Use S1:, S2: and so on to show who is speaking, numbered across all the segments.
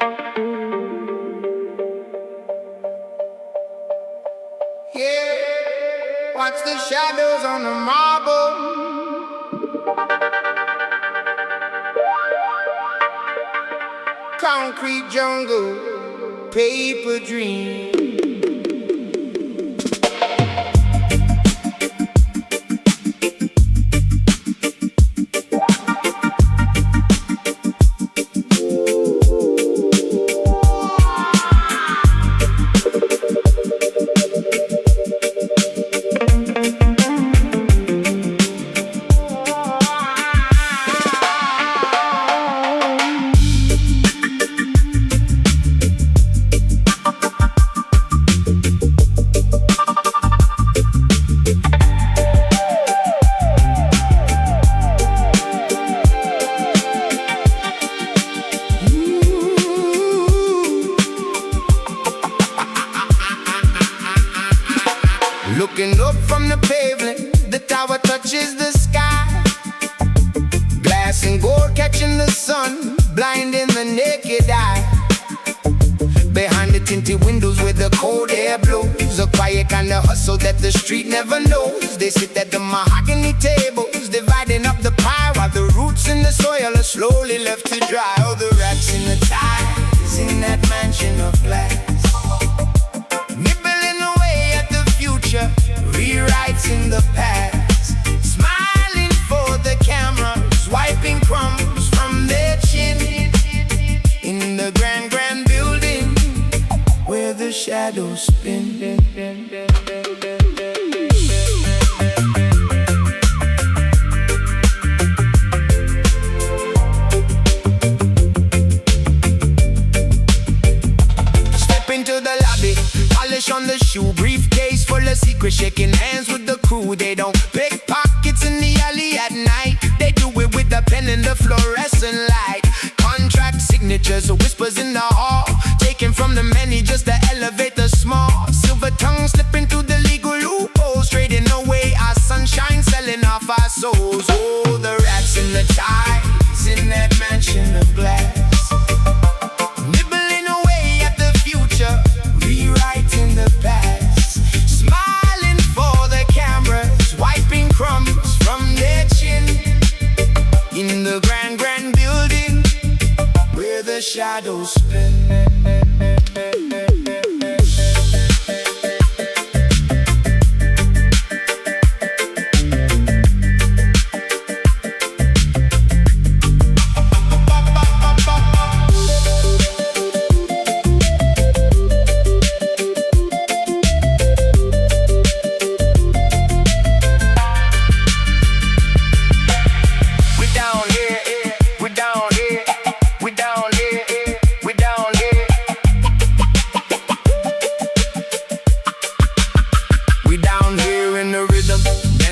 S1: Yeah, watch the shadows on the marble. Concrete jungle, paper dream. Looking up from the pavement, the tower touches the sky. Glass and gold catching the sun, blinding the naked eye. Behind the tinted windows where the cold air blows, a quiet kind of hustle that the street never knows. They sit at the mahogany tables, dividing up the pie, while the roots in the soil are slowly left to dry. Oh, the rats in the ties in that mansion of glass, rewrites in the past, smiling for the cameras, wiping crumbs from their chin. In the grand building where the shadows spin. Step into the lobby, polish on the shoe, briefcase full of secrets, shaking hands with the crew. They don't pick pockets in the alley at night, they do it with the pen and the fluorescent light. Contract signatures, whispers in the hall, taken from the many just to elevate the small. Silver tongue slipping through the legal loopholes, trading away our sunshine, selling off our souls. Oh, the rats and the ties in that mansion of glass, nibbling away at the future, rewriting the past, smiling for the cameras, wiping crumbs from their chin. In the grand building where the shadows spin.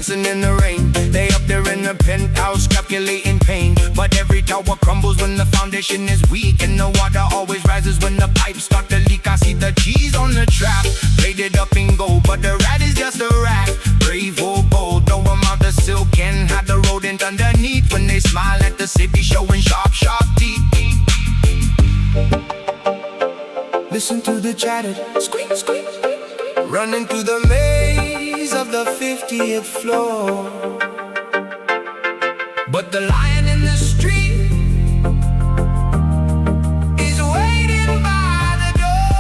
S1: In the rain, they up there in the penthouse calculating pain. But every tower crumbles when the foundation is weak, and the water always rises when the pipes start to leak. I see the cheese on the trap, plated up in gold, but the rat is just a rat. Brave or bold, no amount of silk can hide the rodent underneath. When they smile at the city, showing sharp teeth. Listen to the chatter, squeak, squeak, running through the maze of the 50th floor. But the lion in the street is waiting by the door.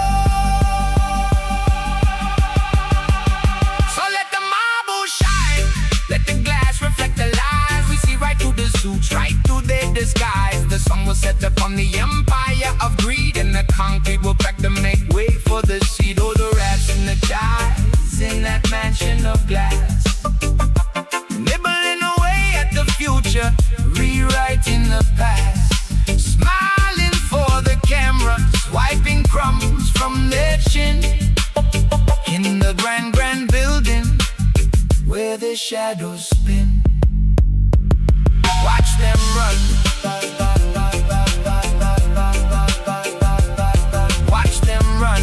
S1: So let the marble shine, let the glass reflect the lies. We see right through the suits, right through their disguise. The sun will set upon the empire of greed, and the concrete will crack to make way for the seed. Oh, the rats and the ties in that mansion of glass, nibbling away at the future, rewriting the past, smiling for the cameras, wiping crumbs from their chin. In the grand building where the shadows spin, watch them run. Watch them run.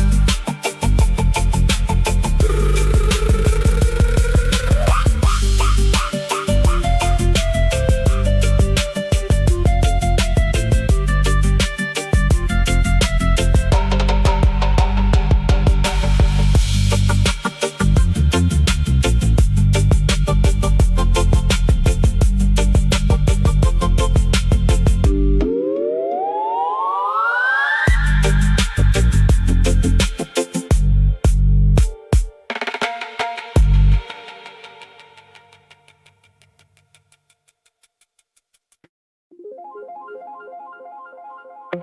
S1: Yeah,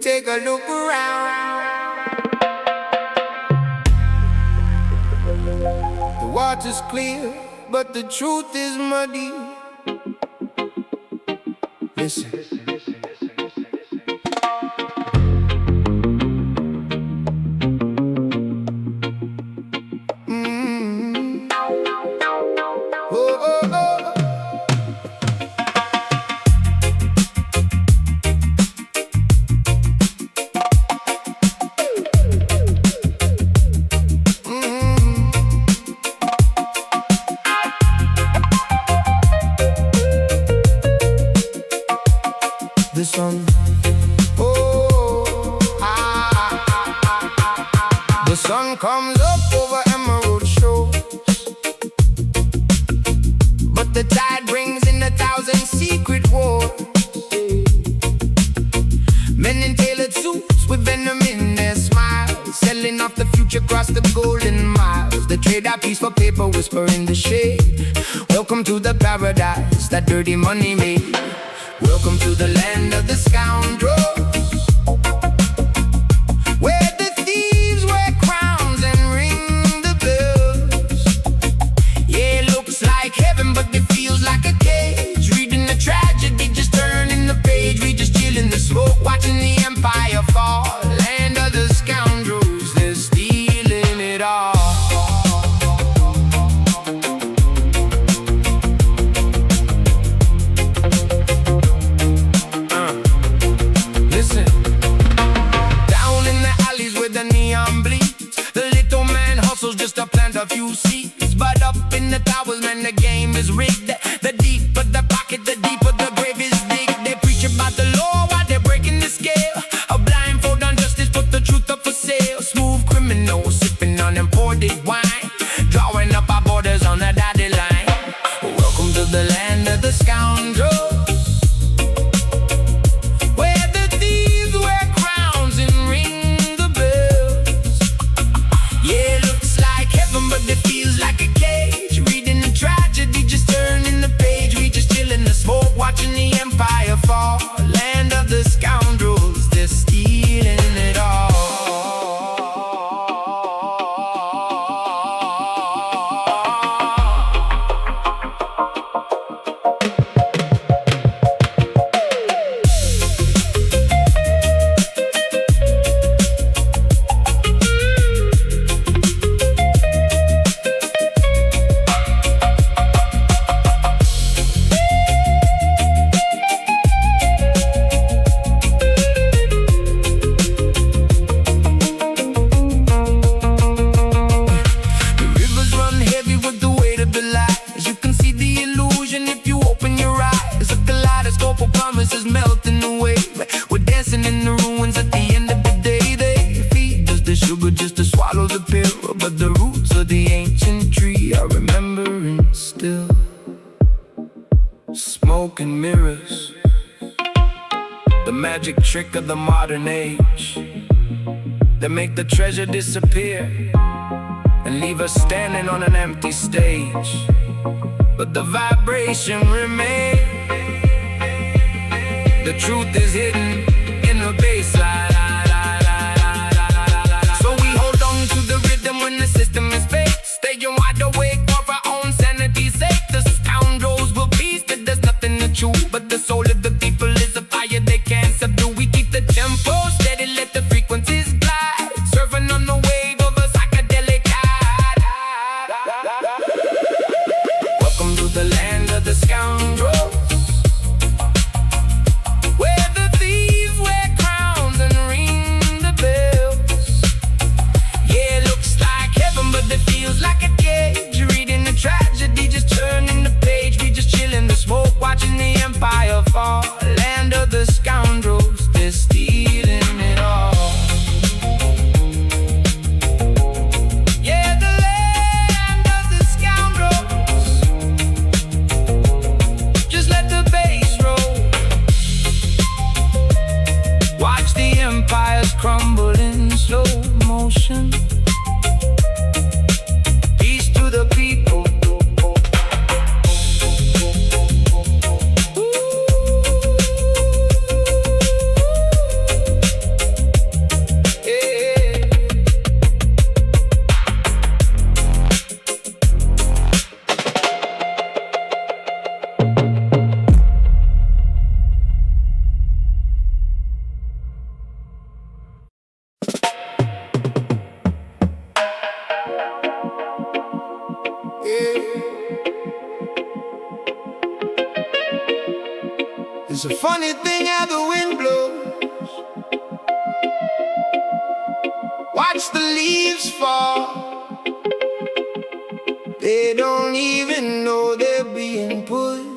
S1: take a look around. The water's clear, but the truth is muddy. Listen. The sun, the sun comes up over emerald shores, but the tide brings in 1,000 secret wars. Men in tailored suits with venom in their smiles, selling off the future across the golden miles. They trade our peace for paper, whisper in the shade. Welcome to the paradise that dirty money made. Welcome to the land of the scoundrels, where the thieves wear crowns and ring the bells. Yeah, it looks like heaven, but it feels like a cage. Reading the tragedy, just turning the page. We just chill in the smoke, watching the empire fall. Land of the scoundrels, they're stealing it all. Just to plant a few seeds, but up in the towers, man, the game is rigged. The deeper the pocket, the deeper the grave is dig. They preach about the law while they're breaking the scale. A blindfold on justice, put the truth up for sale. Smooth criminals sipping on imported wine, drawing up our borders on the dotted line. Welcome to the land of the scoundrels, where the thieves wear crowns and ring the bells. Yeah, but it feels like a cage. Reading the tragedy, just turning the page. We just chill in the smoke, watching the empire fall. Land of the scoundrels, they're stealing it all. Promises melting away. We're dancing in the ruins at the end of the day. They feed us the sugar just to swallow the pill, but the roots of the ancient tree are remembering still. Smoke and mirrors, the magic trick of the modern age. They make the treasure disappear and leave us standing on an empty stage, but the vibration remains. The truth is hidden in the bassline. So we hold on to the rhythm when the system is fake. Staying wide awake for our own sanity's sake. The scoundrels will feast, that there's nothing to chew, but the soul of the people is a fire they can't subdue. We keep the tempo steady, let the frequencies glide, surfing on the wave of a psychedelic tide. Welcome to the land of the scoundrels, where the thieves wear crowns and ring the bells. Yeah, it looks like heaven, but it feels like a cage. Reading the tragedy, just turning the page. We just chill in the smoke, watching the empire fall. Land of the scoundrels, they're stealing it all. Yeah, the land of the scoundrels. Just let the bass roll. Watch the empires crumble in slow motion. Peace to the people. It's a funny thing how the wind blows. Watch the leaves fall. They don't even know they're being pushed.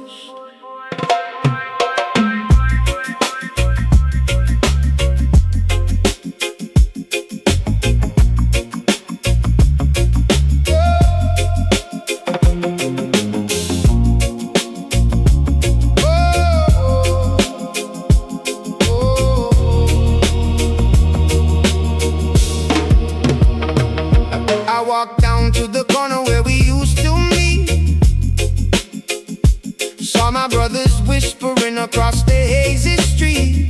S1: Walked down to the corner where we used to meet. Saw my brothers whispering across the hazy street.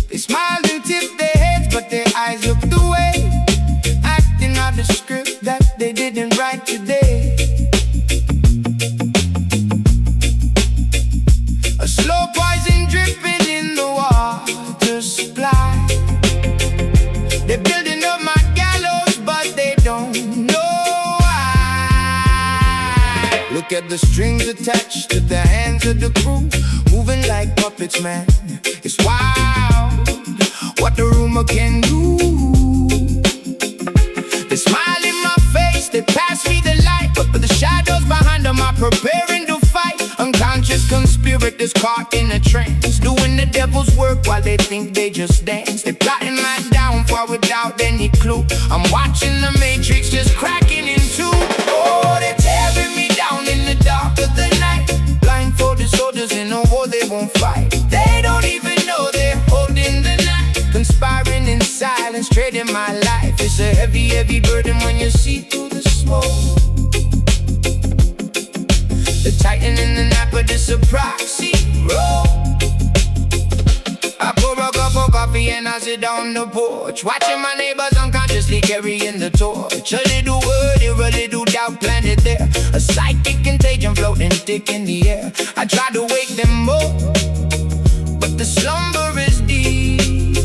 S1: They smiled and tipped their heads, but their eyes looked away, acting out the script that they didn't write today. A slow poison dripping in the water supply. They're building up my gallows, but they don't know why. Look at the strings attached to the hands of the crew, moving like puppets, man. It's wild what the rumor can do. They smile in my face, they pass me the light, but the shadows behind them are preparing to fight. Unconscious conspirators caught in a trance, doing the devil's work while they think they just dance. They plotting my downfall without any clue. I'm watching the matrix just cracking in two. Oh, they're tearing me down in the dark of the night. Blindfolded soldiers in a war they won't fight. They don't even know they're holding the knife, conspiring in silence, trading my life. It's a heavy, heavy burden when you see through the smoke. The titan in the night, but it's a proxy roll. I pour a cup of coffee and I sit on the porch, watching my neighbors unconsciously carrying the torch. A little word here, a little doubt planted there, a psychic contagion floating thick in the air. I try to wake them up, but the slumber is deep.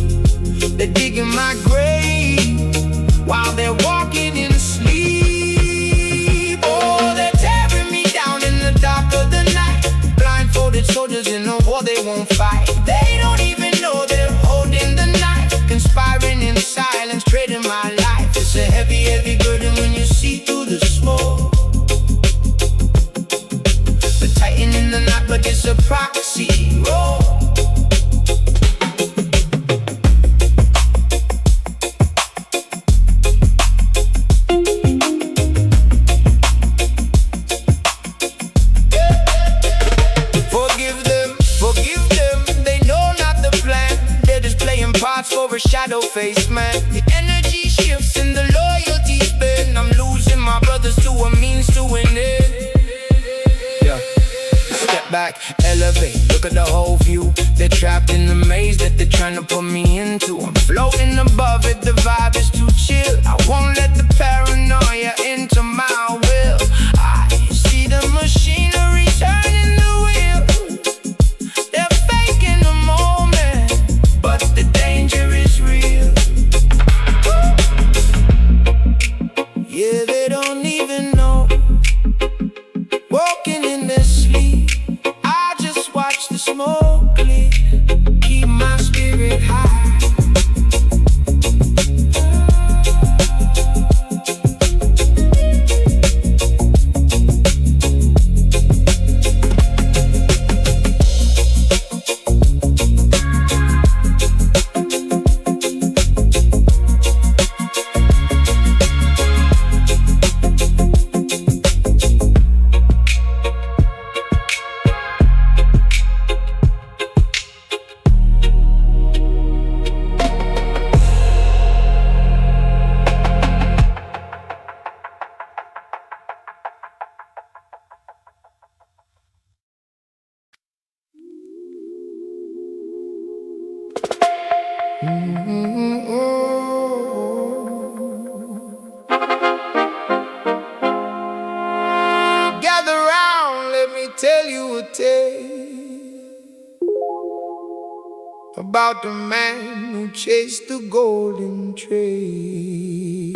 S1: They're digging my grave while they're walking in sleep. Oh, they're tearing me down in the dark of the night. Blindfolded soldiers in a war they won't fight. They don't even know they're holding the knife, conspiring in silence, trading my life. It's a heavy, heavy burden when you see through the smoke. The titan in the night, but it's a proxy roll. For a shadow-faced man, the energy shifts and the loyalty's been. I'm losing my brothers to a means to an end. Yeah. Step back, elevate, look at the whole view. They're trapped in the maze that they're trying to put me into. I'm floating above it, the vibe is too chill. I won't let the paranoia into my will. I see the machinery turning the wheel. They're faking the moment, but the danger is real. Yeah, they don't even know. Walking in their sleep, I just watch the smoke clear, keep my spirit high. Gather round, let me tell you a tale about the man who chased the golden trail.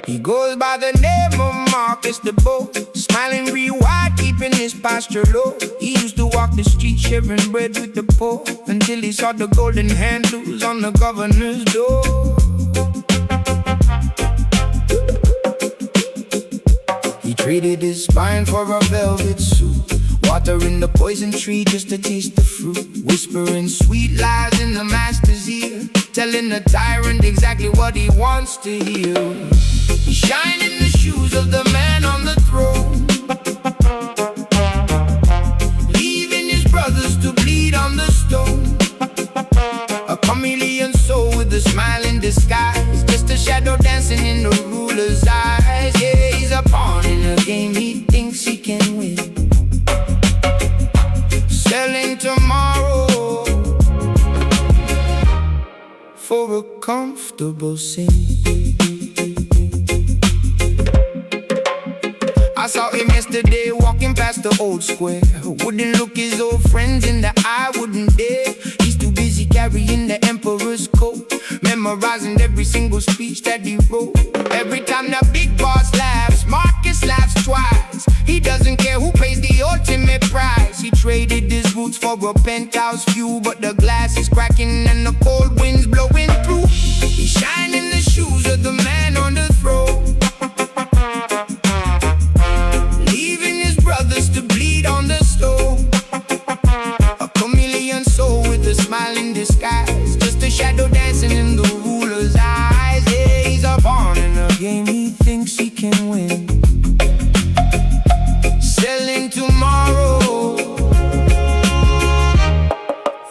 S1: He goes by the name of Marcus the Bow, smiling real wide, keeping his posture low. He used to walk the street sharing bread with the poor, until he saw the golden handles on the governor's door. He traded his spine for a velvet suit, watering the poison tree just to taste the fruit, whispering sweet lies in the master's ear, telling the tyrant exactly what he wants to hear. He shine in the shoes of the man on the throne, leaving his brothers to bleed on the stone. A chameleon soul with a smile in disguise, just a shadow dancing in the ruler's eyes. Yeah, he's a pawn in a game he thinks he can win, selling tomorrow for a comfortable sin. I saw him yesterday walking past the old square, wouldn't look his old friends in the eye, wouldn't dare. He's too busy carrying the emperor's coat, memorizing every single speech that he wrote. Every time the big boss laughs, Marcus laughs twice. He doesn't care who pays the ultimate price. He traded his roots for a penthouse view, but the glass is cracking and the cold wind's blowing through. He shine in the shoes of the man on the throne, leaving his brothers to bleed on the stove. A chameleon soul with a smile in disguise, just a shadow dancing in the ruler's eyes. Yeah, he's a pawn in a game he thinks he can win, selling tomorrow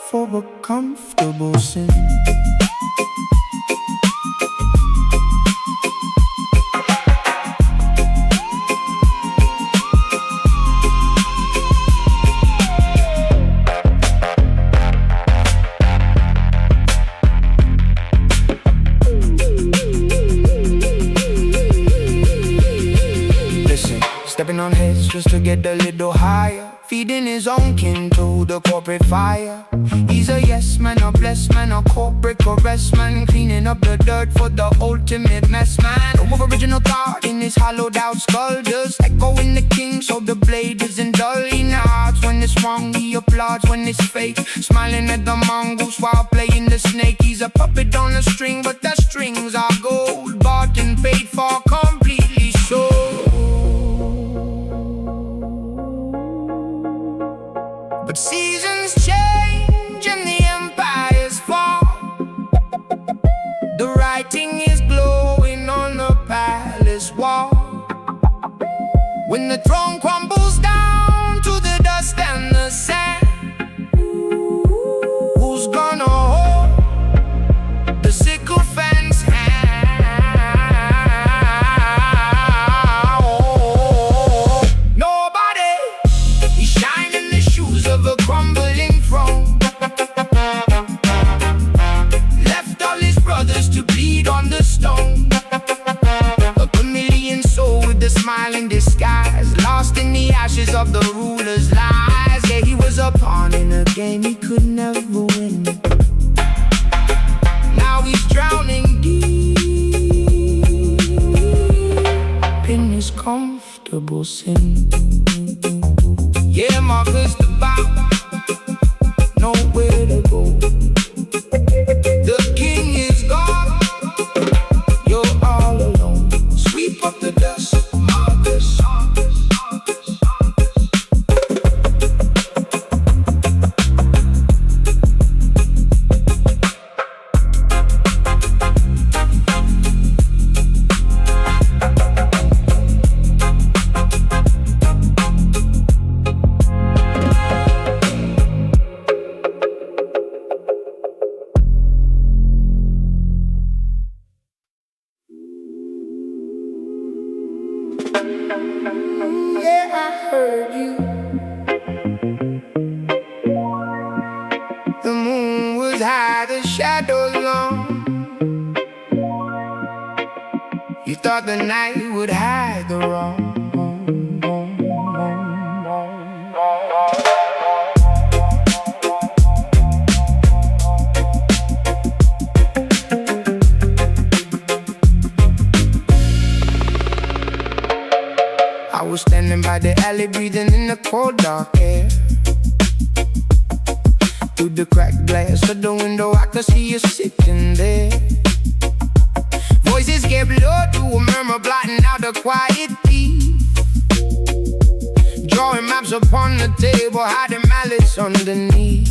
S1: for a comfortable sin. Stepping on heads just to get a little higher, feeding his own kin to the corporate fire. He's a yes man, a blessed man, a corporate caress man, cleaning up the dirt for the ultimate mess man. No more original thought in his hollowed out skull, just echoing the king so the blade isn't dull. He nods when it's wrong, he applauds when it's fake, smiling at the mongoose while playing the snake. He's a puppet on a string, but the strings are gold, bought and paid for, completely sold. But seasons change and the empires fall. The writing is glowing on the palace wall. When the throne crumbles down to the dust and the sand, who's gonna hold the sycophant's hand? Nobody. He shines in the shoes of a crumbling throne, left all his brothers to bleed on the stone. A chameleon soul with a smile in disguise, lost in the ashes of the ruler's lies. Yeah, he was a pawn in a game he could never win. Now he's drowning deep in his comfortable sin. Yeah, Marcus the Bow, nowhere to go. The king is gone, you're all alone. Sweep up the dust, Marcus. Yeah, I heard you. The moon was high, the shadows long. You thought the night would hide the wrong. Standing by the alley, breathing in the cold dark air. Through the cracked glass of the window, I could see you sitting there. Voices kept low to a murmur, blotting out the quiet peace. Drawing maps upon the table, hiding malice underneath.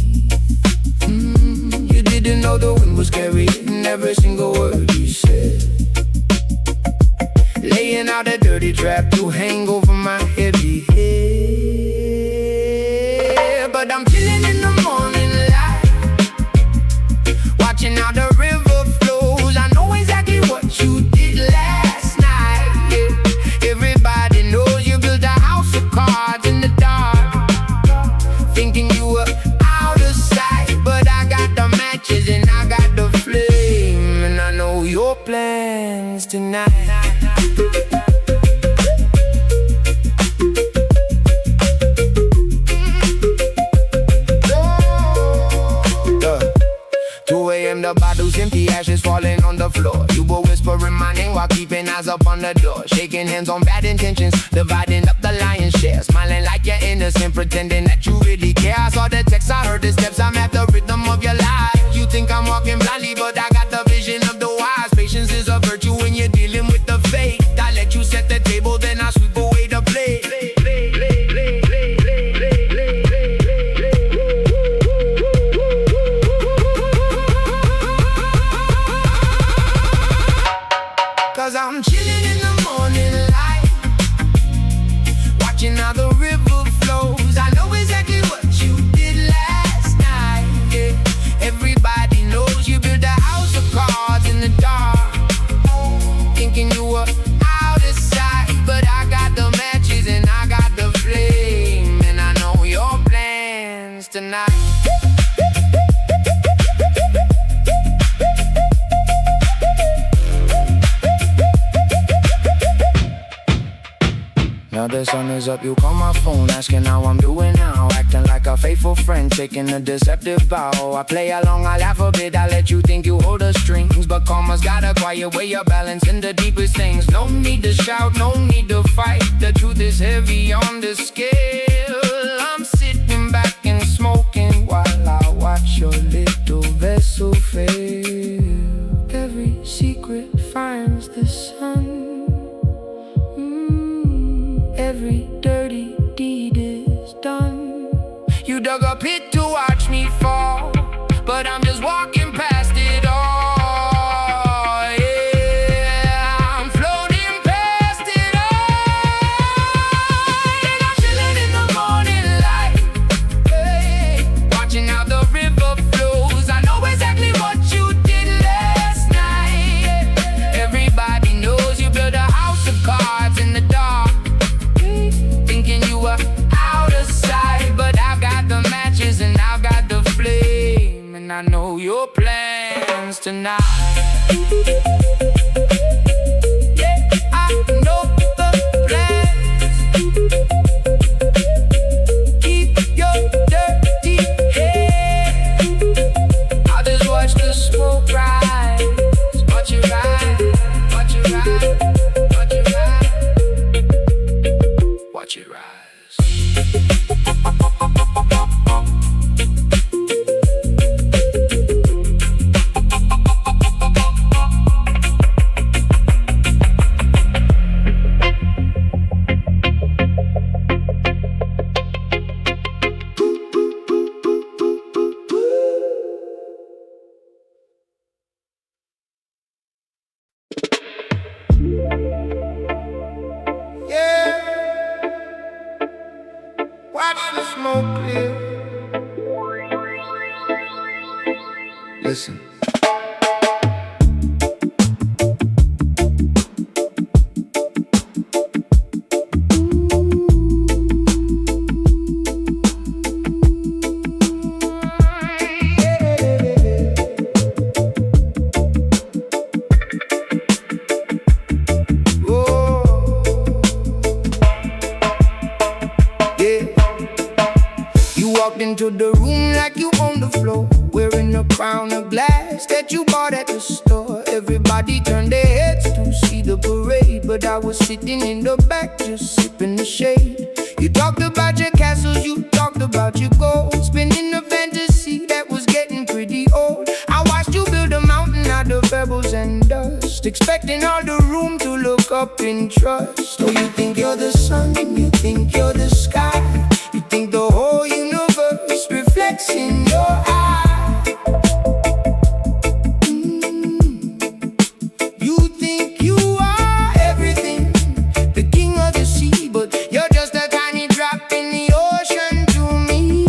S1: You didn't know the wind was carrying every single word you said. Laying out a dirty trap to hang over my heavy head. But I'm chilling in the morning light, watching how the river flows. I know exactly what you did last night, yeah. Everybody knows you built a house of cards in the dark, thinking you were out of sight. But I got the matches and I got the flame, and I know your plans tonight. The bottles empty, ashes falling on the floor. You were whispering my name while keeping eyes up on the door. Shaking hands on bad intentions, dividing up the lion's share. Smiling like you're innocent, pretending that you really care. I saw the text, I heard the steps, I'm at the rhythm of your life. You think I'm walking blindly, but I got the vision of the wise. Patience is a virtue when you're dealing with the fate. I let you set the table, then I sweep away the plate. Cause I'm chilling in the morning light, watching how the river flows. I know exactly what you did last night, yeah. Everybody knows you built a house of cards in the dark, thinking you were out of sight. But I got the matches and I got the flame, and I know your plans tonight. Now the sun is up, you call my phone, asking how I'm doing now. Acting like a faithful friend, taking a deceptive bow. I play along, I laugh a bit, I let you think you hold the strings. But karma's got a quiet way of balancing the deepest things. No need to shout, no need to fight. The truth is heavy on the scale. I'm sitting back and smoking while I watch your little vessel fail. Every secret finds the sun. Every dirty deed is done. You dug a pit to watch me fall, but I'm just walking past it all, yeah. I'm floating past it all. And I'm chilling in the morning light, hey, watching how the river flows. I know exactly what you did last night. Everybody knows you built a house of cards in the dark, thinking you were out of sight. But I've got the matches and I've got the flame, and I know your plans tonight. Yeah, I know the plans. Keep your dirty head. I'll just watch the smoke rise. Watch it rise, watch it rise, watch it rise. Watch it rise. Watch the smoke clear. Listen. Into the room like you on the floor, wearing a crown of glass that you bought at the store. Everybody turned their heads to see the parade, but I was sitting in the back just sipping the shade. You talked about your castles, you talked about your goals, spinning a fantasy that was getting pretty old. I watched you build a mountain out of pebbles and dust, expecting all the room to look up in trust. Oh, you think you're the sun, you think you're the sky, you think the whole universe reflects in your eyes. You think you are everything, the king of the sea, but you're just a tiny drop in the ocean to me.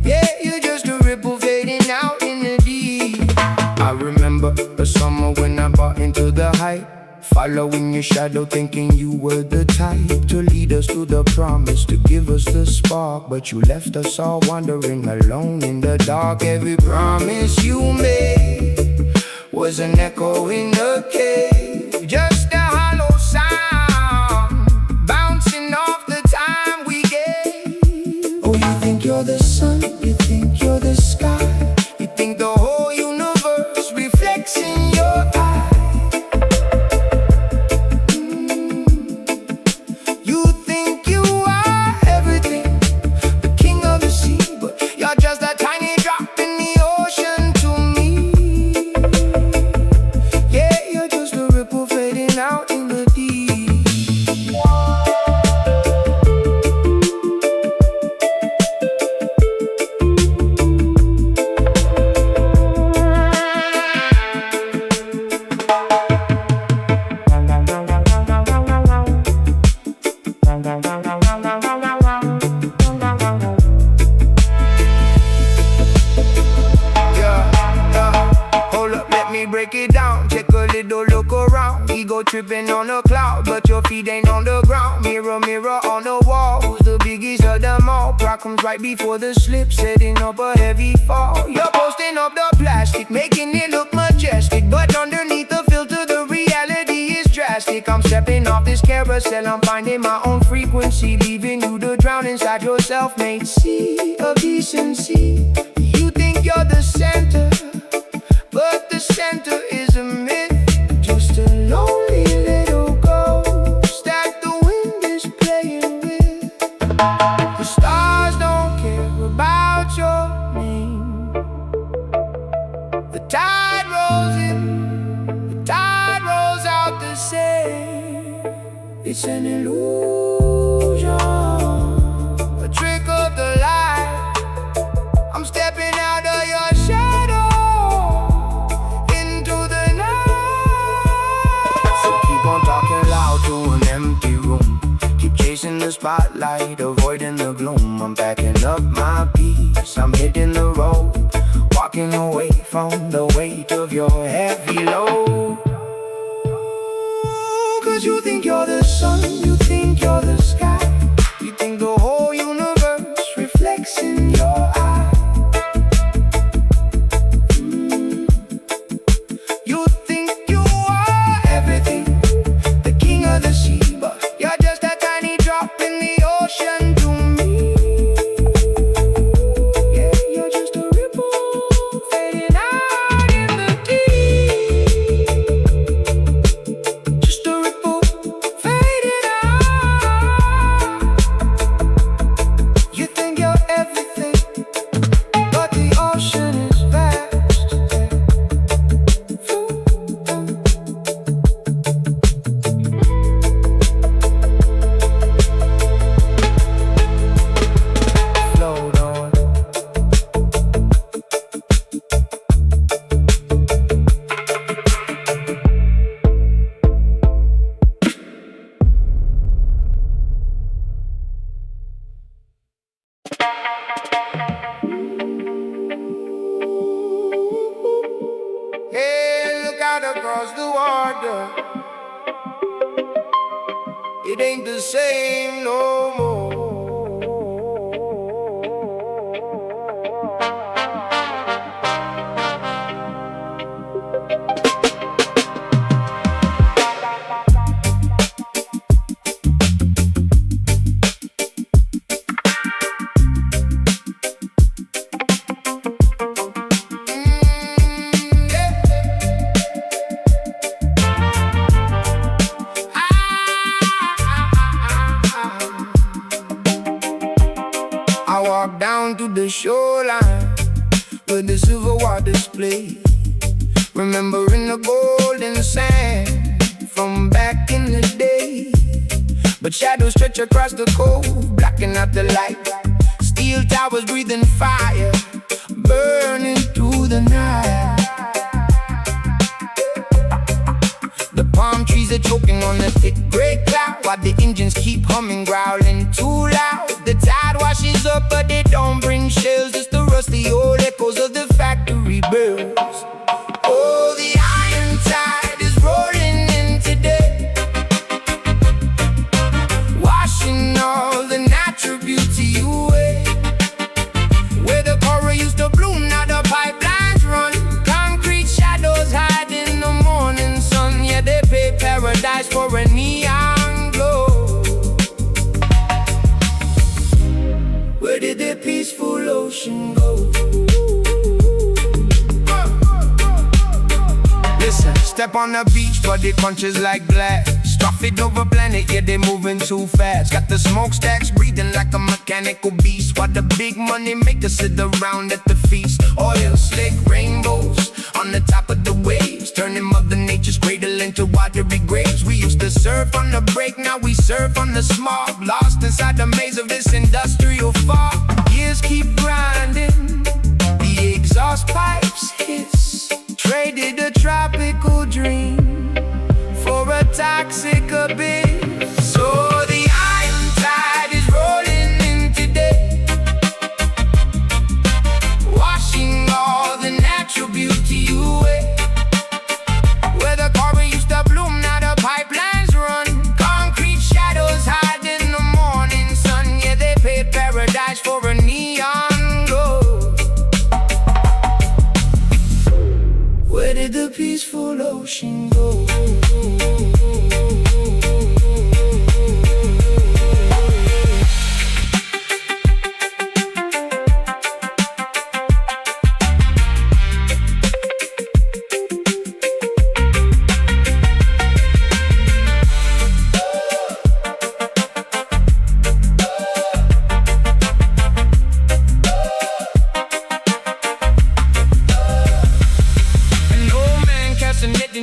S1: Yeah, you're just a ripple fading out in the deep. I remember a summer when I bought into the hype, following your shadow, thinking you were the type to lead us to the promise, to give us the spark. But you left us all wandering alone in the dark. Every promise you made was an echo in the cave, just a hollow sound bouncing off the time we gave. Oh, you think you're the sun, you think you're the sky, you think the whole universe reflects in your eyes. You think you are everything, the king of the sea, but you're just a tiny drop in the ocean to me. Yeah, you're just a ripple fading out in the deep. Hold up, let me break it down. Take a little look around. Ego tripping on a cloud, but your feet ain't on the ground. Mirror, mirror on the wall, who's the biggest of them all? Problems right before the slip, setting up a heavy fall. You're posting up the plastic, making it look majestic, but underneath the filter the reality is drastic. I'm stepping off this carousel, I'm finding my own frequency, leaving you to drown inside your self-made sea of decency. You think you're the center, but the center is a myth, just a lonely little ghost that the wind is playing with. The stars don't care about your name. The tide rolls in, the tide rolls out the same. It's an illusion, a trick of the light. I'm stepping out of your shadow into the night. So keep on talking loud to an empty room, keep chasing the spotlight, avoiding the gloom. I'm packing up my peace, I'm hitting the road, walking away from the weight of your heavy load. Cause you think you're the sun, you think you're the sky, you think the whole universe reflects in your eyes. You think you are everything, the king of the sea, but you're just a tiny drop in the ocean to me. Yeah, you're just a ripple fading out in the deep. Just a ripple fading out. You think you're everything, but the ocean is vast. Float on. Hey, look out across the water. It ain't the same no more. shoreline where the silver waters play. Remembering the golden sand from back in the day. But shadows stretch across the cove, blocking out the light. Steel towers breathing fire, burning through the night. The palm trees are choking on the thick gray cloud, while the engines keep humming, growling too loud. The tide washes up, but it don't bring shells, just the rusty old echoes of the factory bells. Oh, the iron tide is rolling in today, washing all the natural beauty away. Where the coral used to bloom, now the pipelines run. Concrete shadows hide in the morning sun. Yeah, they pay paradise for a neon glow. Where did the peaceful ocean go? Listen, step on the beach, but it crunches like glass. Stuff it over planet, yeah, they moving too fast. Got the smokestacks breathing like a mechanical beast, while the big money makers sit around at the feast. Oil slick rainbows on the top of the waves, turning Mother Nature's cradle into watery graves. We used to surf on the break, now we surf on the smog, lost inside the maze of this industrial fog. Years keep grinding, the exhaust pipes hiss. Traded a tropical dream for a toxic abyss. So the iron tide is rolling in today, washing all the natural beauty away. Where the coral used to bloom, now the pipelines run. Concrete shadows hide in the morning sun. Yeah, they paid paradise for a neon glow. Where did the peaceful ocean go?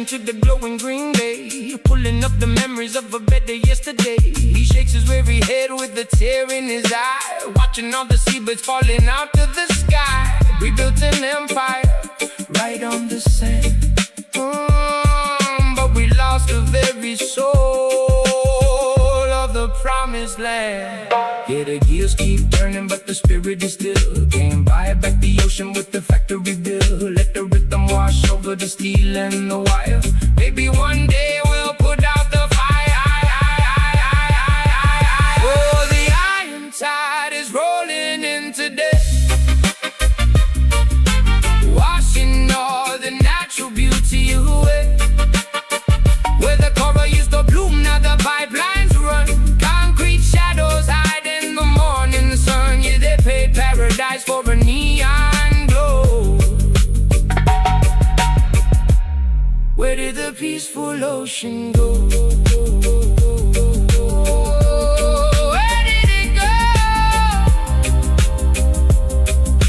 S1: To the glowing green bay, pulling up the memories of a better yesterday. He shakes his weary head with a tear in his eye, watching all the seabirds falling out of the sky. We built an empire right on the sand, but we lost the very soul of the promised land. Yeah, the gears keep turning, but the spirit is still. Can't buy back the ocean with the factory bill. Let the rhythm wash over the steel and the wire. Maybe one day we'll put out the fire. Oh, the iron tide is rolling in today, washing all the natural beauty away. Where the coral used to bloom, now the pipelines run. Concrete shadows hide in the morning sun. Yeah, they paid paradise for a neon glow. Where did the peaceful ocean go? Where did it go?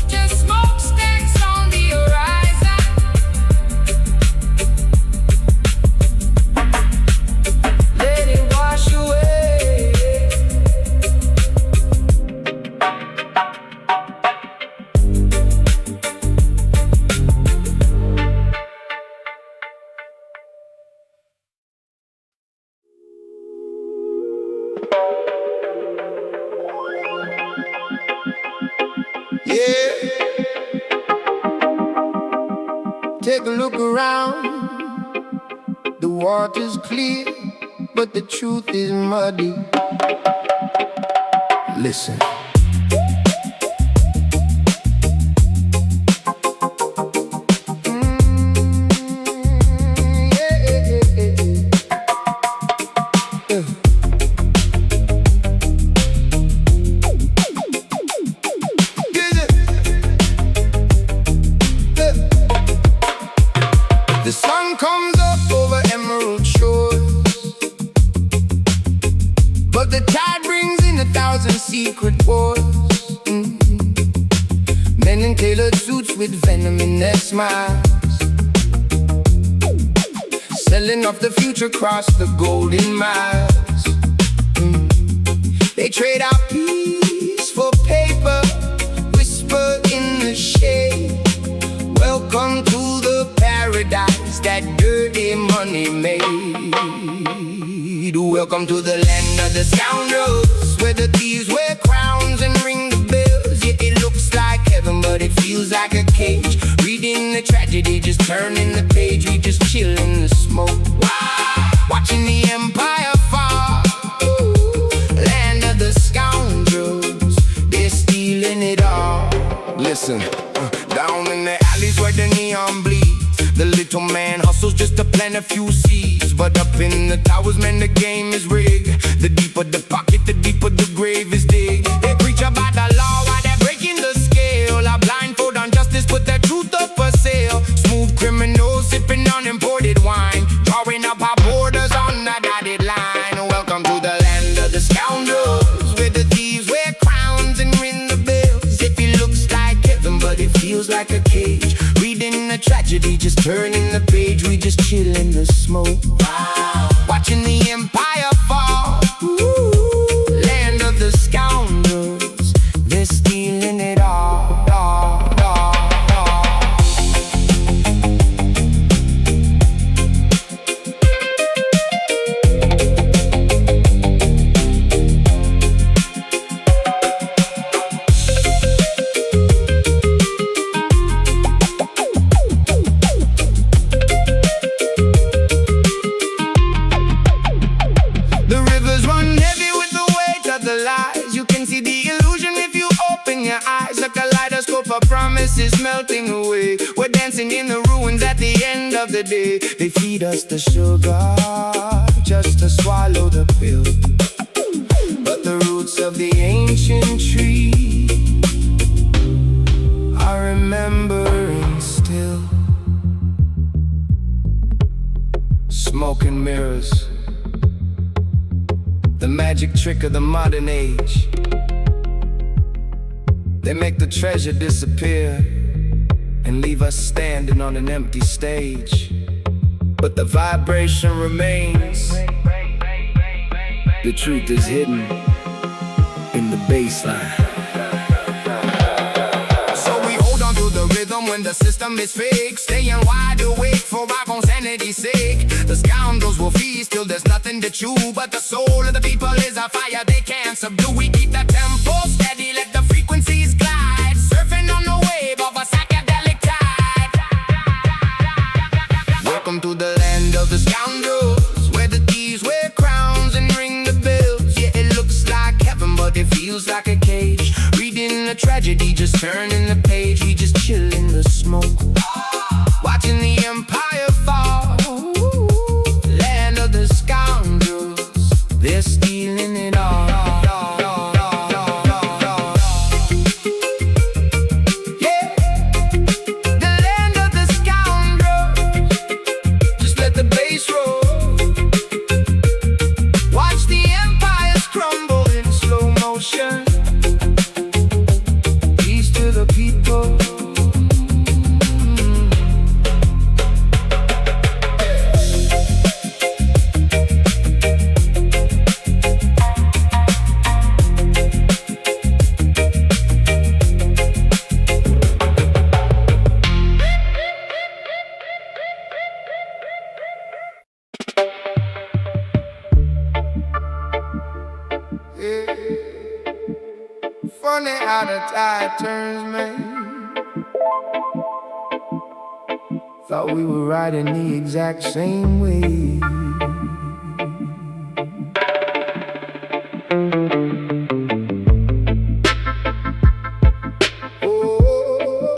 S1: Just smokestacks on the horizon. Let it wash away. Yeah, take a look around. The water's clear, but the truth is muddy. Listen. The sun comes up over emerald shores, but the tide brings in 1,000 secret wars. in tailored suits with venom in their smiles, selling off the future across the golden miles. They trade out peace for paper, whisper in the shade. Welcome to the paradise that dirty money made. Welcome to the land of the scoundrels, where the thieves wear crowns and ring the bells. Yeah, it looks like heaven, but it feels like a cage. Reading the tragedy, just turning the page. We just chill in the smoke, watching the empire fall. Land of the scoundrels, they're stealing it all. Listen, down in the alleys where the neon bleeds, the little man hustles just to plant a few seeds. But up in the towers, man, the game is rigged. The deeper the pocket, the deeper the grave is dig. They preach about the law while they're breaking the scale. A blindfold on justice, put the truth up for sale. Smooth criminals sipping on imported wine, drawing up our borders on the dotted line. Welcome to the land of the scoundrels, where the thieves wear crowns and ring the bells. If it looks like heaven, but it feels like a cage. Reading the tragedy, just turning the page. We just chill in the smoke, watching the empire fall. Land of the scoundrels, they're stealing it all. Promises melting away. We're dancing in the ruins at the end of the day. They feed us the sugar just to swallow the pill, but the roots of the ancient tree are remembering still. Smoke and mirrors, the magic trick of the modern age. They make the treasure disappear and leave us standing on an empty stage. But the vibration remains. The truth is hidden in the bassline. So we hold on to the rhythm when the system is fake, staying wide awake for our own sanity's sake. The scoundrels will feast till there's nothing to chew, but the soul of the people is a fire they can't subdue. We keep the tempo steady, let the frequencies glide, surfing on the wave of a psychedelic tide. Welcome to the land of the scoundrels, where the thieves wear crowns and ring the bells. Yeah, it looks like heaven, but it feels like a cage. Reading the tragedy, just turning the page. We just chill in the smoke, watching the empire fall. Land of the scoundrels, they're stealing it all. Funny how the tide turns, man. Thought we were riding the exact same way. Oh,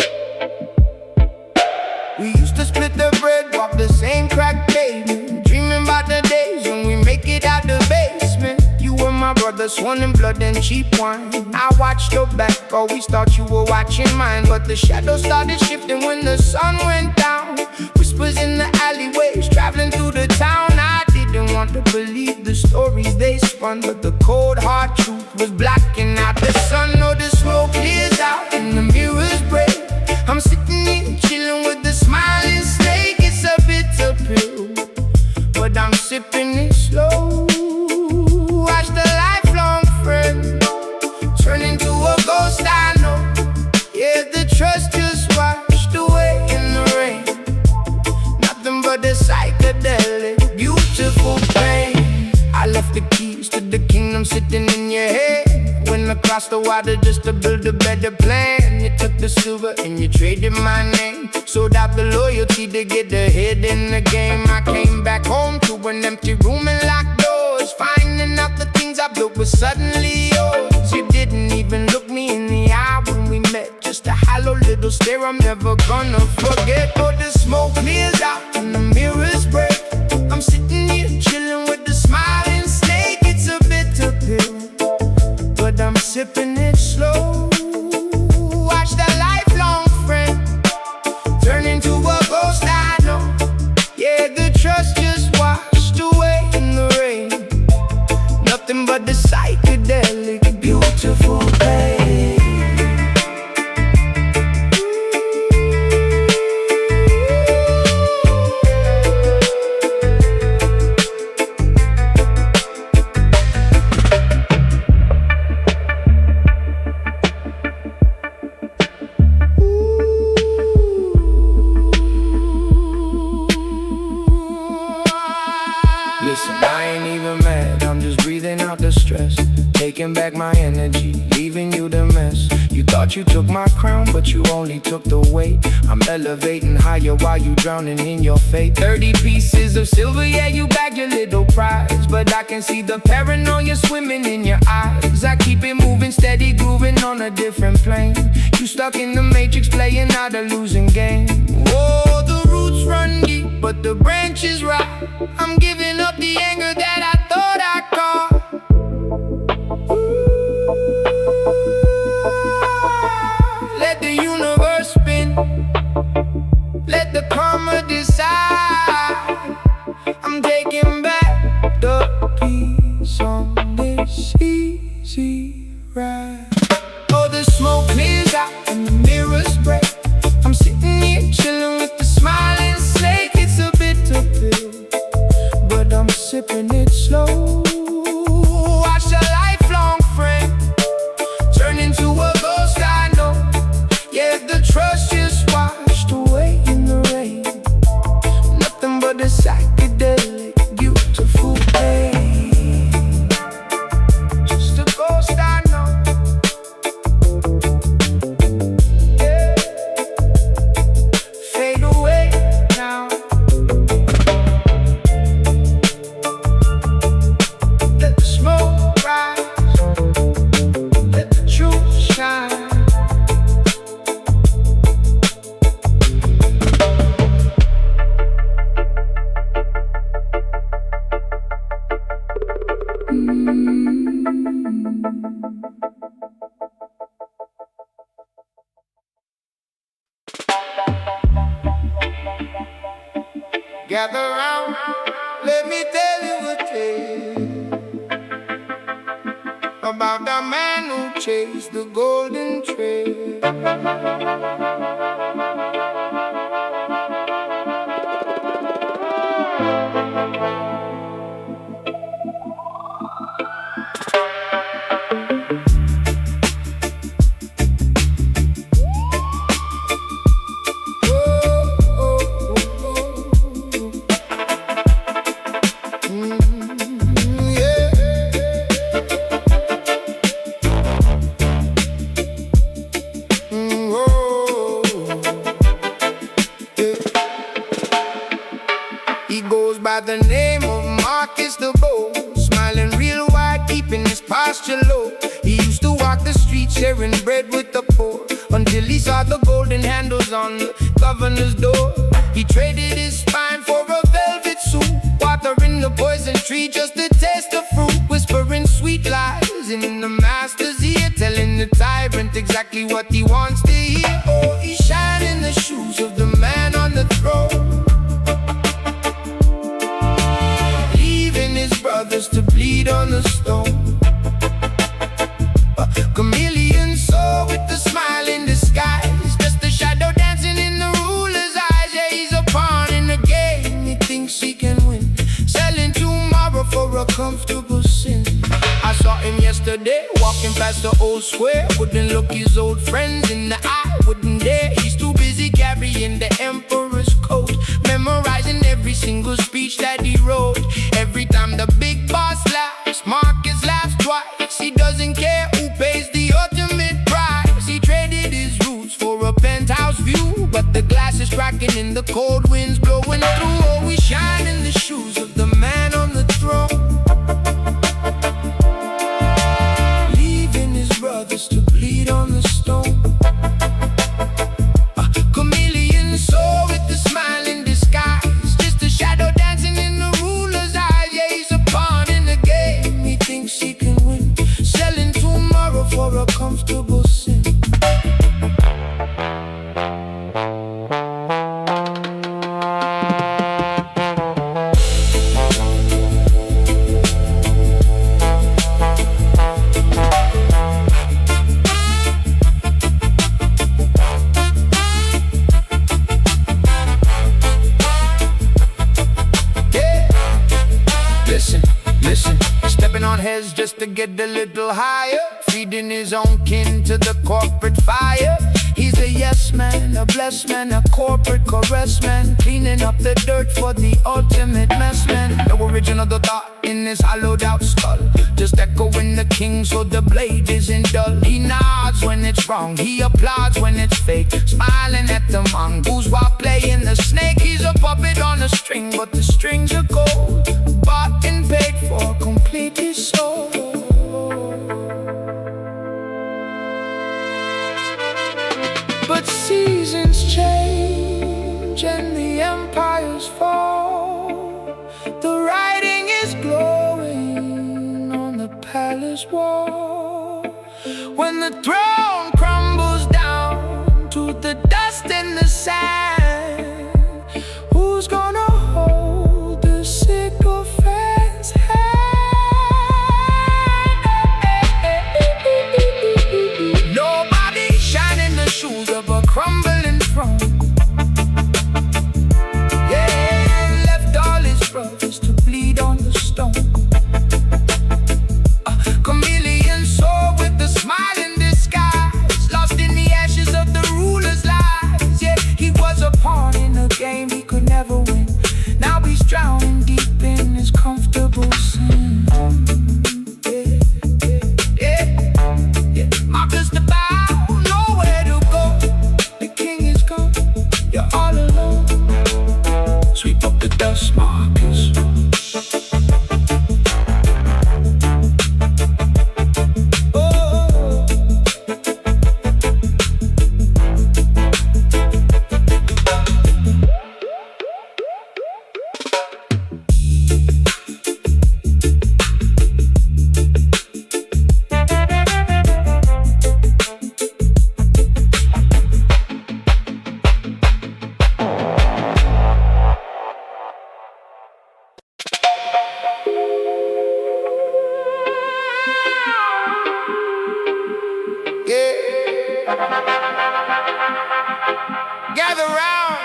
S1: we used to split the bread, walk the same crack pavement, dreaming about the days when we make it out the basement. You were my brother, sworn in blood and cheap wine. I watched your back, always thought you were watching mine. But the shadows started shifting when the sun went down. Whispers in the alleyways, traveling through the town. I didn't want to believe the stories they spun, but the cold hard truth was blacking out the sun. Oh, the smoke clears out and the mirrors break. psychedelic, beautiful pain. I left the keys to the kingdom sitting in your head. Went across the water just to build a better plan. You took the silver and you traded my name. Sold out the loyalty to get ahead in the game. I came back home to an empty room and locked doors, finding out the things I built were suddenly yours. You didn't even look me in the eye when we met, just a hollow little stare I'm never gonna forget. Oh, the smoke clears out and the mirrors break. I'm sitting here chilling with the smiling snake. It's a bitter pill, but I'm sipping it slow. Watch that lifelong friend turn into a ghost I know. Yeah, the trust just washed away in the rain. Nothing but the psychedelic, beautiful pain. Listen, I ain't even mad, I'm just breathing out the stress, taking back my energy, leaving you the mess. You thought you took my crown, but you only took the weight. I'm elevating higher while you drowning in your fate. 30 pieces of silver, yeah, you bagged your little prize, but I can see the paranoia swimming in your eyes. I keep it moving, steady grooving on a different plane. You stuck in the matrix, playing out a losing game. Whoa, the roots run deep, but the branches rot. I'm giving up the anger that I thought I caught. Let the universe spin, let the karma decide. I'm taking back the peace on this easy ride. Oh, the smoke clears out and the mirrors break. I'm sitting here chilling with the smiling snake. It's a bitter pill, but I'm sipping it slow. Watch a lifelong friend turn into a ghost I know. Yeah, the trust just washed away in the rain. Nothing but a psychedelic, beautiful pain. Just a ghost I know. Yeah, fade away now. Let the smoke rise, let the truth shine. Gather round, let me tell you a tale about the man who chased the golden trail. He goes by the name of Marcus the Bold, smiling real wide, keeping his posture low. He used to walk the streets sharing bread with the poor, until he saw the golden handles on the governor's door. He traded his spine for a velvet suit, watering the poison tree just to taste the fruit, whispering sweet lies in the master's ear, telling the tyrant exactly what he wants to hear. Oh, he shined in the shoes of the man on the throne, leaving his brothers to bleed on the stone. A chameleon soul with a smile in disguise, just a shadow dancing in the ruler's eyes. Yeah, he's a pawn in the game, he thinks he can win, selling tomorrow for a comfortable sin. I saw him yesterday, walking past the old square. Wouldn't look his old friends in the eye, wouldn't dare. He's too busy carrying the emperor's coat, memorizing every single speech that he wrote. Every time the big boss laughs, Marcus laughs twice. He doesn't care who pays the ultimate price. He traded his roots for a penthouse view, but the glass is cracking and the cold winds blowing through. Oh, we shine in the shoes of the man on the throne, leaving his brothers to bleed on the stone. A chameleon soul with a smile in disguise, just a shadow dancing in the ruler's eyes. Yeah, he's a pawn in the game, he thinks he can win, selling tomorrow for a comfortable sin. Just to get a little higher, feeding his own kin to the corporate fire. He's a yes man, a blessed man, a corporate caress man, cleaning up the dirt for the ultimate mess man. No original thought in his hollowed out skull, just echoing the king so the blade isn't dull. He nods when it's wrong, he applauds when it's fake, smiling at the mongoose while playing the snake. He's a puppet on a string, but the strings are gold, bought and paid for, completely sold. But seasons change and the empires fall. The writing is glowing on the palace wall. When the throne crumbles down to the dust and the sand, who's gonna hold the sycophant's hand? Nobody shining the shoes of a crumbling throne. Yeah, left all his brothers to bleed on the stone. A chameleon soul with a smile in disguise, lost in the ashes of the ruler's lies. Yeah, he was a pawn in a game he could never win. Now he's drowning deep in his comfortable sin. Marcus the bow, nowhere to go. The king is gone, you're all alone. Sweep up the dust, Marcus. Gather round,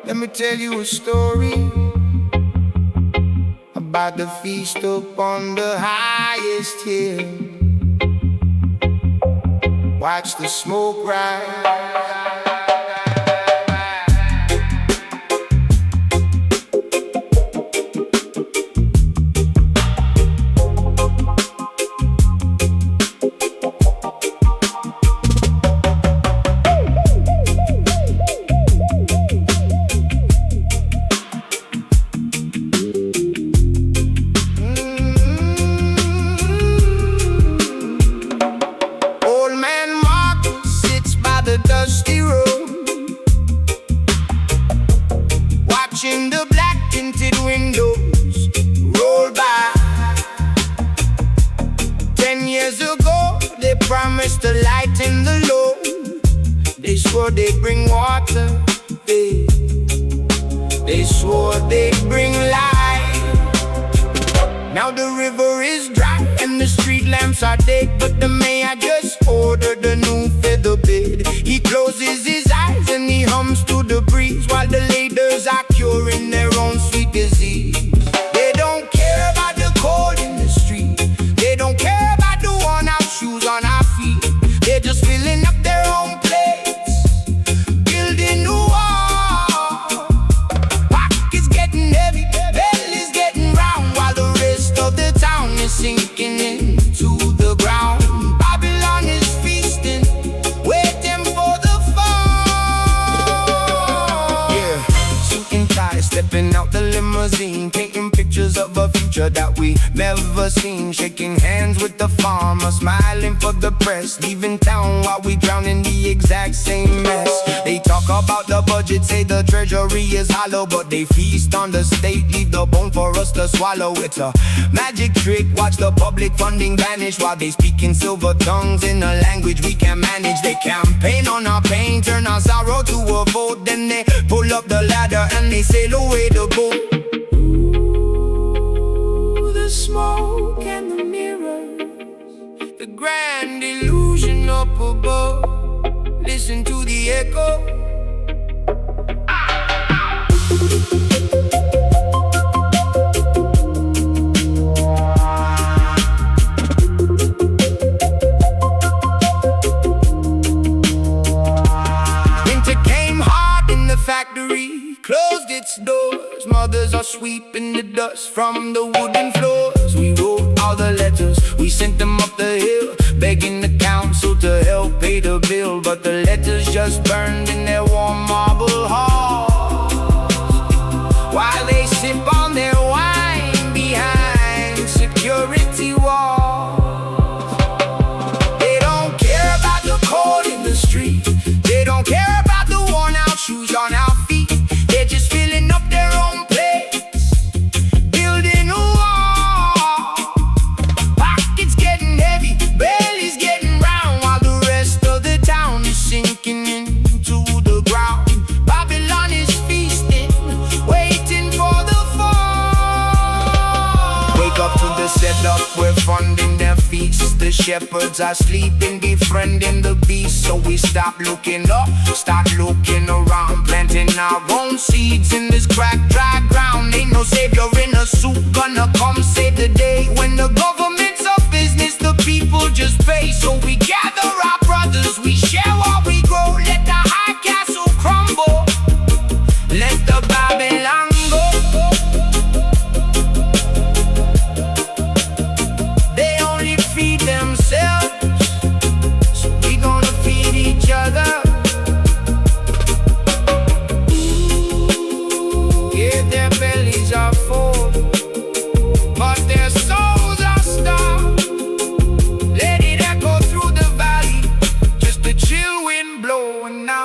S1: let me tell you a story about the feast up on the highest hill. Watch the smoke rise. Watching the black tinted windows roll by. 10 years ago, they promised to lighten the load. They swore they'd bring water. They swore they'd bring light. Now the river is dry and the street lamps are dead, but the mayor just ordered a new feather bed. He closes his eyes and he hums to the breeze, while the leaders are curing their own sweet disease. They don't care about the cold in the street. They don't care about the worn-out shoes on our feet. They're just filling up their own plates, building new walls. Pockets getting heavy, belly's getting round, while the rest of the town is sinking into the ground. Babylon is feasting, waiting for the fall. Yeah, suit and tie, stepping out the limousine, painting pictures of a future that we never seen. Shaking hands with the farmer, smiling for the press, leaving town while we drown in the exact same mess. They talk about the budget, say the treasury is hollow, but they feast on the state, leave the bone for us to swallow. It's a magic trick, watch the public funding vanish, while they speak in silver tongues in a language we can manage. They campaign on our pain, turn our sorrow to a vote, then they pull up the ladder and they sail away the boat. The smoke and the mirrors, the grand illusion up above. Listen to the echo. Winter came hard in the factory, closed its doors. Mothers are sweeping the dust from the wooden floors. We wrote all the letters, we sent them up the hill, begging the council to help pay the bill. But the letters just burned in their warm marble halls, while they sip on their wine behind security walls. They don't care about the cold in the street, they don't care about the worn out shoes on our feet. They're just filling up their own plates, building a wall. Pockets getting heavy, belly's getting round, while the rest of the town is sinking into the ground. Babylon is feasting, waiting for the fall. Wake up to the setup, we're funding their feasts. The shepherds are sleeping, befriending the beast. So we stop looking up, start looking around, planting our own seeds in this cracked, dry ground. Ain't no savior in a suit gonna come save the day. When the government's a business, the people just pay. So we gather our brothers, we share what we grow. Let the high castle crumble, let the Babylon go. They only feed themselves, so we gonna feed each other. Yeah, their bellies are full, but their souls are starved. Let it echo through the valley, just a chill wind blowing now.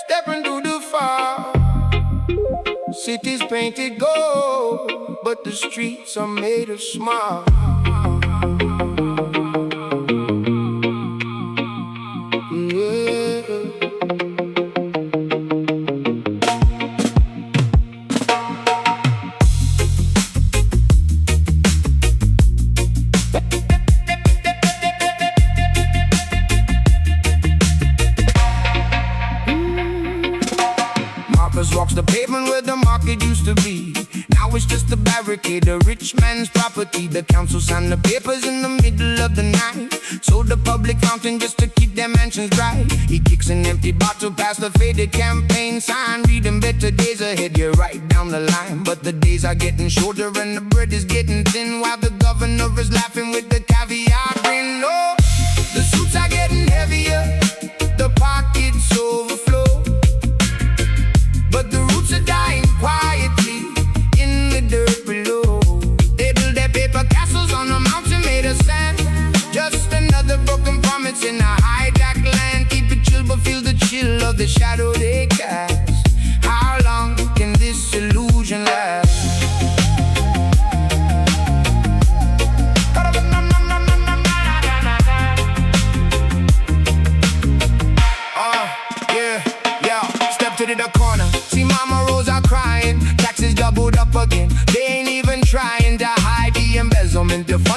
S1: Stepping through the fire, cities painted gold, but the streets are made of smog. Walks the pavement where the market used to be. Now it's just a barricade, a rich man's property. The council signed the papers in the middle of the night, sold the public fountain just to keep their mansions dry. He kicks an empty bottle past the faded campaign sign, reading better days ahead, you're right down the line. But the days are getting shorter and the bread is getting thin, while the governor is laughing with the caviar grin. Oh, the suits are getting heavier, the pockets overflow, but the roots are dying quietly in the dirt below. They build their paper castles on a mountain made of sand, just another broken promise in a hijacked land. Keep it chill but feel the chill of the shadow they cast. How long can this illusion last?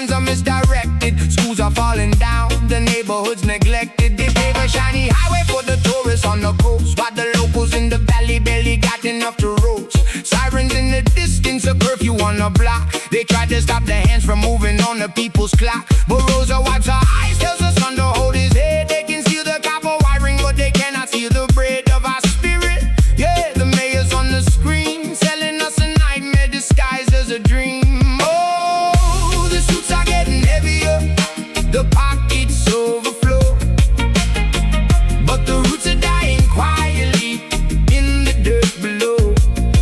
S1: minds are misdirected. Schools are falling down, the neighborhoods neglected. They pave a shiny highway for the tourists on the coast, while the locals in the valley barely got enough to roast. Sirens in the distance, a curfew on the block. They tried to stop the hands from moving on the people's clock, but Rosa wipes her eyes, tells the sun to hold his head. They can see the copper wiring, but they cannot see the bread of our spirit. Yeah, the mayor's on the screen, selling us a nightmare disguised as a dream. Oh, the suits are getting heavier, the pockets overflow, but the roots are dying quietly in the dirt below.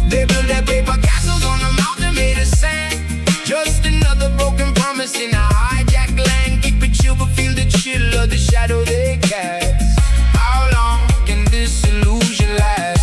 S1: They build their paper castles on a mountain made of sand, just another broken promise in a hijacked land. Keep it chill but feel the chill of the shadow they cast. How long can this illusion last?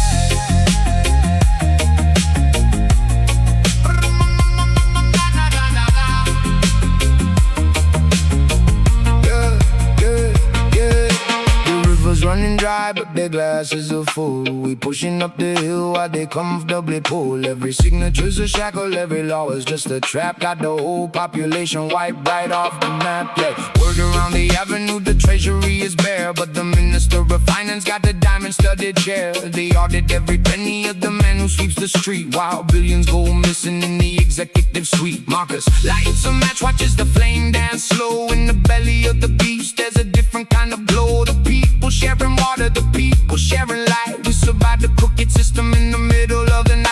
S1: Running dry, but their glasses are full. We pushing up the hill while they comfortably pull. Every signature's a shackle, every law is just a trap. Got the whole population wiped right off the map, yeah. Word around the avenue, the treasury is bare, but the minister of finance got the diamond-studded chair. They audit every penny of the man who sweeps the street, while billions go missing in the executive suite. Marcus lights a match, watches the flame dance slow in the belly of the beast. There's a different kind of glow. The people sharing water, the people sharing light. We survived the crooked system in the middle of the night.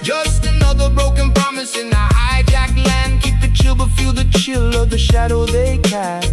S1: Just another broken promise in a hijacked land. Keep it chill but feel the chill of the shadow they cast.